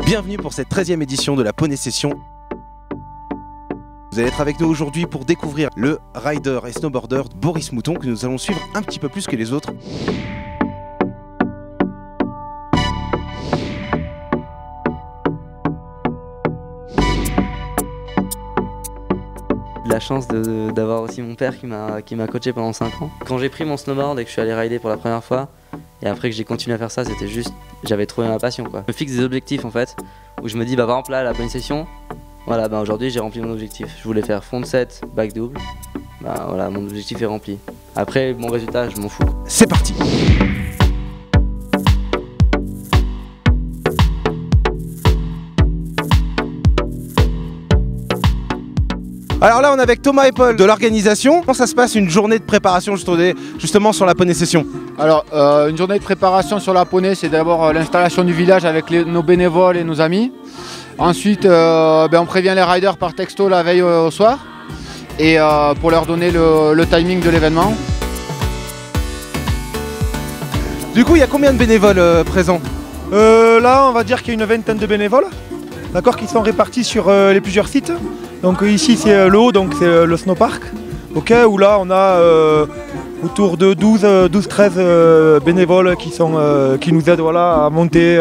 Bienvenue pour cette 13e édition de la Poney Session. Vous allez être avec nous aujourd'hui pour découvrir le rider et snowboarder Boris Mouton que nous allons suivre un petit peu plus que les autres. La chance d'avoir aussi mon père qui m'a coaché pendant 5 ans. Quand j'ai pris mon snowboard et que je suis allé rider pour la première fois, et après que j'ai continué à faire ça, c'était juste, j'avais trouvé ma passion quoi. Je me fixe des objectifs en fait, où je me dis bah par exemple là, la Poney Session, voilà, bah aujourd'hui j'ai rempli mon objectif. Je voulais faire front set, back double, bah voilà, mon objectif est rempli. Après mon résultat, je m'en fous. C'est parti! Alors là on est avec Thomas et Paul de l'organisation. Comment ça se passe une journée de préparation justement sur la Poney Session? Alors une journée de préparation sur la Poney, c'est d'abord l'installation du village avec nos bénévoles et nos amis. Ensuite on prévient les riders par texto la veille au soir et pour leur donner le timing de l'événement. Du coup il y a combien de bénévoles présents? Là on va dire qu'il y a une vingtaine de bénévoles, d'accord, qui sont répartis sur les plusieurs sites. Donc ici c'est le haut, donc c'est le snowpark, okay, où là on a autour de 12-13 bénévoles qui nous aident voilà, à monter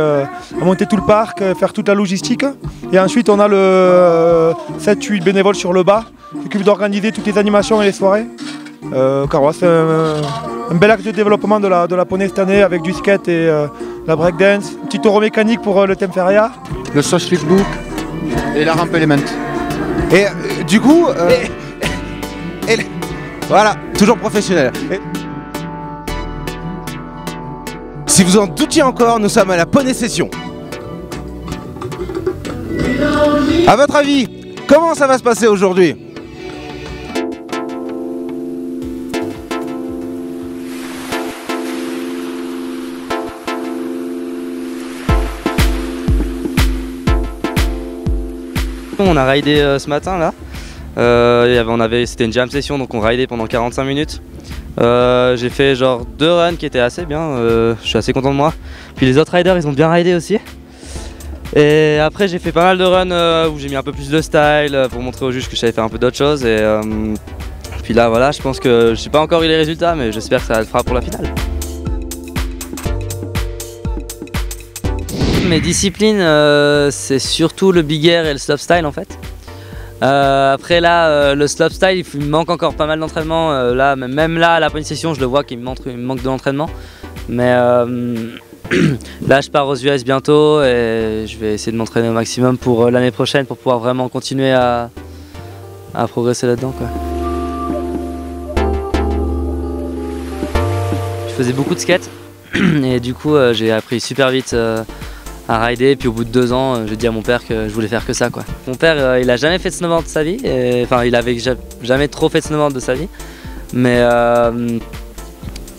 tout le parc, faire toute la logistique. Et ensuite on a le 7-8 bénévoles sur le bas qui s'occupent d'organiser toutes les animations et les soirées. Car ouais, c'est un bel axe de développement de la Poney cette année avec du skate et la breakdance, un petit taureau mécanique pour le thème feria. Le sauce flipbook et la rampe element. Et du coup, voilà, toujours professionnel. Si vous en doutiez encore, nous sommes à la Poney Session. À votre avis, comment ça va se passer aujourd'hui? On a ridé ce matin là, c'était une jam session donc on ridait pendant 45 minutes. J'ai fait genre 2 runs qui étaient assez bien, je suis assez content de moi. Puis les autres riders ils ont bien ridé aussi. Et après j'ai fait pas mal de runs où j'ai mis un peu plus de style pour montrer aux juges que je savais faire un peu d'autres choses. Et puis là voilà, je pense que je n'ai pas encore eu les résultats mais j'espère que ça le fera pour la finale. Mes disciplines, c'est surtout le big air et le slopestyle en fait. Après là, le slopestyle, il me manque encore pas mal d'entraînement. Là, même là, à la Poney Session, je le vois qu'il me manque de l'entraînement. Mais là, je pars aux US bientôt et je vais essayer de m'entraîner au maximum pour l'année prochaine pour pouvoir vraiment continuer à progresser là-dedans, quoi. Je faisais beaucoup de skate et du coup, j'ai appris super vite à rider, puis au bout de 2 ans j'ai dit à mon père que je voulais faire que ça quoi. Mon père il a jamais fait de snowboard de sa vie, enfin il avait jamais trop fait de snowboard de sa vie, mais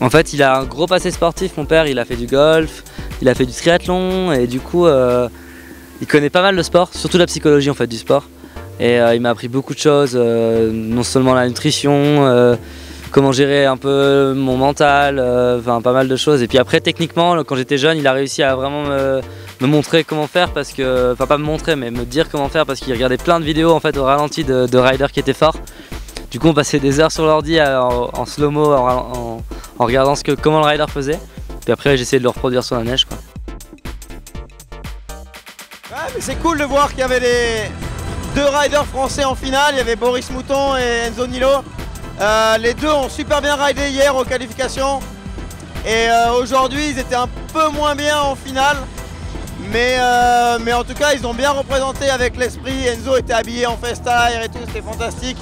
en fait il a un gros passé sportif. Mon père il a fait du golf, il a fait du triathlon et du coup il connaît pas mal le sport, surtout la psychologie en fait du sport, et il m'a appris beaucoup de choses, non seulement la nutrition, comment gérer un peu mon mental, enfin pas mal de choses. Et puis après techniquement quand j'étais jeune il a réussi à vraiment me montrer comment faire, parce que, enfin pas me montrer mais me dire comment faire, parce qu'il regardait plein de vidéos en fait au ralenti de riders qui étaient forts. Du coup on passait des heures sur l'ordi en slow-mo en regardant comment le rider faisait. Puis après j'ai essayé de le reproduire sur la neige quoi. Ouais, mais c'est cool de voir qu'il y avait les 2 riders français en finale. Il y avait Boris Mouton et Enzo Nilo. Les 2 ont super bien ridé hier aux qualifications. Et aujourd'hui ils étaient un peu moins bien en finale. Mais en tout cas ils ont bien représenté avec l'esprit. Enzo était habillé en FaceTime et tout, c'était fantastique.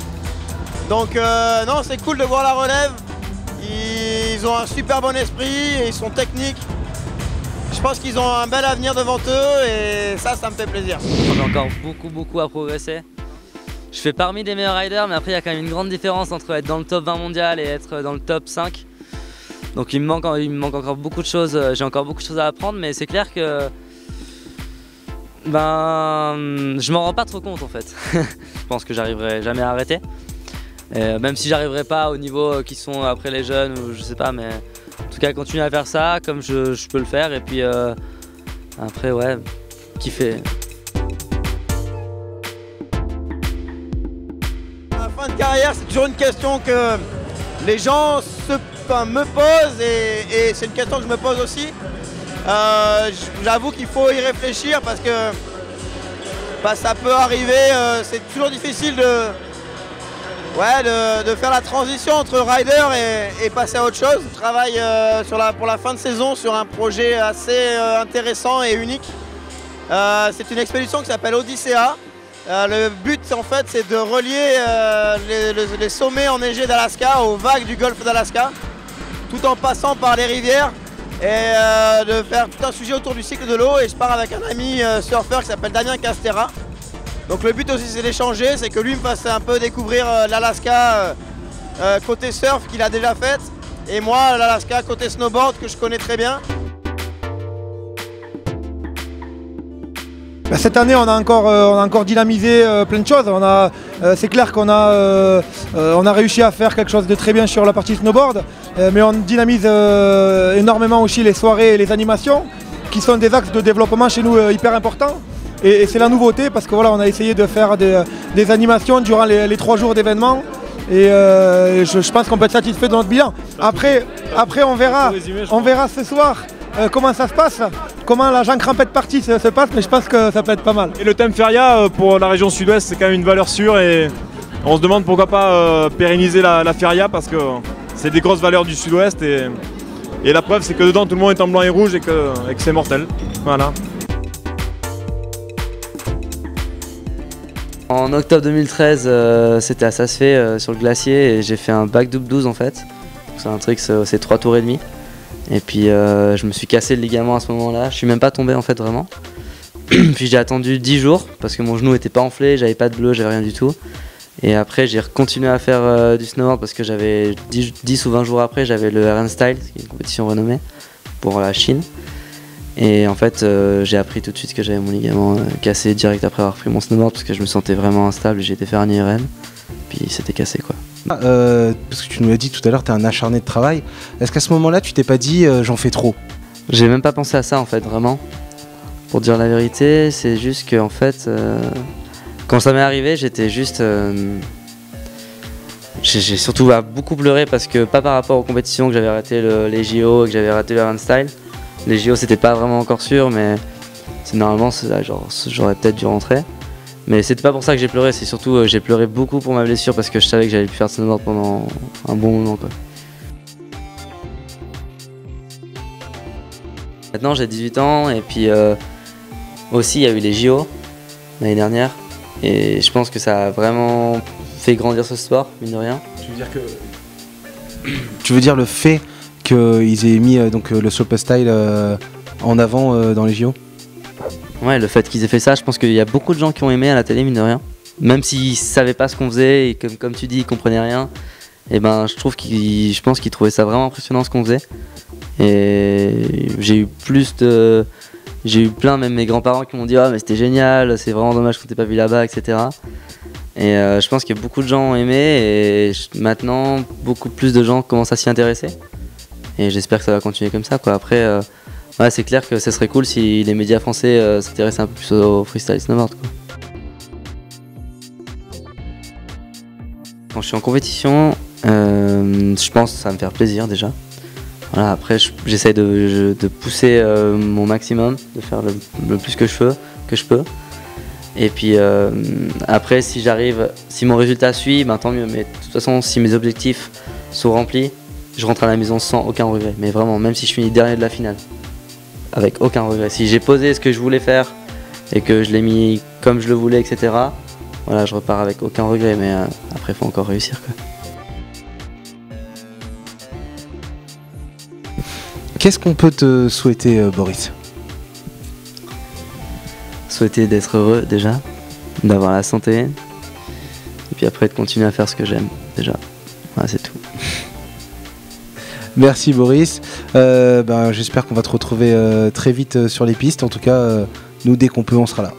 Donc non, c'est cool de voir la relève. Ils ont un super bon esprit et ils sont techniques. Je pense qu'ils ont un bel avenir devant eux et ça me fait plaisir. On a encore beaucoup à progresser. Je fais parmi des meilleurs riders, mais après il y a quand même une grande différence entre être dans le top 20 mondial et être dans le top 5. Donc il me manque encore beaucoup de choses, j'ai encore beaucoup de choses à apprendre, mais c'est clair que je m'en rends pas trop compte en fait. Je pense que j'arriverai jamais à arrêter. Et même si j'arriverai pas au niveau qui sont après les jeunes ou je sais pas, mais en tout cas continuer à faire ça comme je peux le faire, et puis après ouais, kiffer. La fin de carrière, c'est toujours une question que les gens me posent et c'est une question que je me pose aussi. J'avoue qu'il faut y réfléchir parce que ça peut arriver, c'est toujours difficile de faire la transition entre rider et passer à autre chose. Je travaille pour la fin de saison sur un projet assez intéressant et unique. C'est une expédition qui s'appelle Odyssea. Le but en fait c'est de relier les sommets enneigés d'Alaska aux vagues du golfe d'Alaska, tout en passant par les rivières et de faire tout un sujet autour du cycle de l'eau. Et je pars avec un ami surfeur qui s'appelle Damien Castera. Donc le but aussi c'est d'échanger, c'est que lui me fasse un peu découvrir l'Alaska côté surf qu'il a déjà fait et moi l'Alaska côté snowboard que je connais très bien. Cette année, on a encore dynamisé plein de choses. C'est clair qu'on a réussi à faire quelque chose de très bien sur la partie snowboard, mais on dynamise énormément aussi les soirées et les animations, qui sont des axes de développement chez nous hyper importants. Et c'est la nouveauté parce que voilà, on a essayé de faire des animations durant les 3 jours d'événement. Et je pense qu'on peut être satisfait de notre bilan. Après on verra ce soir comment ça se passe, comment la Jean Crampette partie se passe, mais je pense que ça peut être pas mal. Et le thème feria pour la région sud-ouest, c'est quand même une valeur sûre et on se demande pourquoi pas pérenniser la feria parce que c'est des grosses valeurs du sud-ouest et la preuve c'est que dedans tout le monde est en blanc et rouge et que c'est mortel. Voilà. En octobre 2013, c'était à Saas-Fee sur le glacier et j'ai fait un back double 12 en fait. C'est un truc, c'est 3 tours et demi. Et puis je me suis cassé le ligament à ce moment-là. Je suis même pas tombé en fait vraiment. Puis j'ai attendu 10 jours parce que mon genou était pas enflé, j'avais pas de bleu, j'avais rien du tout. Et après j'ai continué à faire du snowboard parce que j'avais 10 ou 20 jours après, j'avais le RN Style, qui est une compétition renommée pour la Chine. Et en fait j'ai appris tout de suite que j'avais mon ligament cassé direct après avoir pris mon snowboard parce que je me sentais vraiment instable et j'ai été faire un IRM. Puis c'était cassé quoi. Parce que tu nous l'as dit tout à l'heure, tu es un acharné de travail. Est-ce qu'à ce moment-là, tu t'es pas dit j'en fais trop? J'ai même pas pensé à ça en fait, vraiment. Pour dire la vérité, c'est juste que en fait, quand ça m'est arrivé, j'étais juste. J'ai surtout beaucoup pleuré parce que, pas par rapport aux compétitions, que j'avais raté les JO et que j'avais raté le Run Style. Les JO, c'était pas vraiment encore sûr, mais normalement, j'aurais peut-être dû rentrer. Mais c'était pas pour ça que j'ai pleuré, c'est surtout j'ai pleuré beaucoup pour ma blessure parce que je savais que j'allais plus faire de snowboard pendant un bon moment quoi. Maintenant j'ai 18 ans et puis aussi il y a eu les JO l'année dernière et je pense que ça a vraiment fait grandir ce sport, mine de rien. Tu veux dire le fait qu'ils aient mis le slopestyle en avant dans les JO? Ouais, le fait qu'ils aient fait ça, je pense qu'il y a beaucoup de gens qui ont aimé à la télé, mine de rien. Même s'ils savaient pas ce qu'on faisait et comme tu dis, ils comprenaient rien. Et ben, je pense qu'ils trouvaient ça vraiment impressionnant ce qu'on faisait. Et j'ai eu plein, même mes grands-parents qui m'ont dit « Ah, mais c'était génial, c'est vraiment dommage qu'on t'ait pas vu là-bas, etc. » Et je pense que beaucoup de gens ont aimé et maintenant, beaucoup plus de gens commencent à s'y intéresser. Et j'espère que ça va continuer comme ça, quoi. Après, ouais, c'est clair que ce serait cool si les médias français s'intéressaient un peu plus au freestyle snowboard, quoi. Quand je suis en compétition, je pense que ça va me faire plaisir déjà. Voilà, après, j'essaie de pousser mon maximum, de faire le plus que je peux. Et puis après, si mon résultat suit, ben, tant mieux. Mais de toute façon, si mes objectifs sont remplis, je rentre à la maison sans aucun regret. Mais vraiment, même si je finis dernier de la finale. Avec aucun regret. Si j'ai posé ce que je voulais faire et que je l'ai mis comme je le voulais, etc. Voilà, je repars avec aucun regret, mais après, il faut encore réussir, quoi. Qu'est-ce qu'on peut te souhaiter, Boris? Souhaiter d'être heureux, déjà, d'avoir la santé, et puis après, de continuer à faire ce que j'aime, déjà. Voilà, c'est tout. Merci Boris, j'espère qu'on va te retrouver très vite sur les pistes. En tout cas, nous dès qu'on peut on sera là.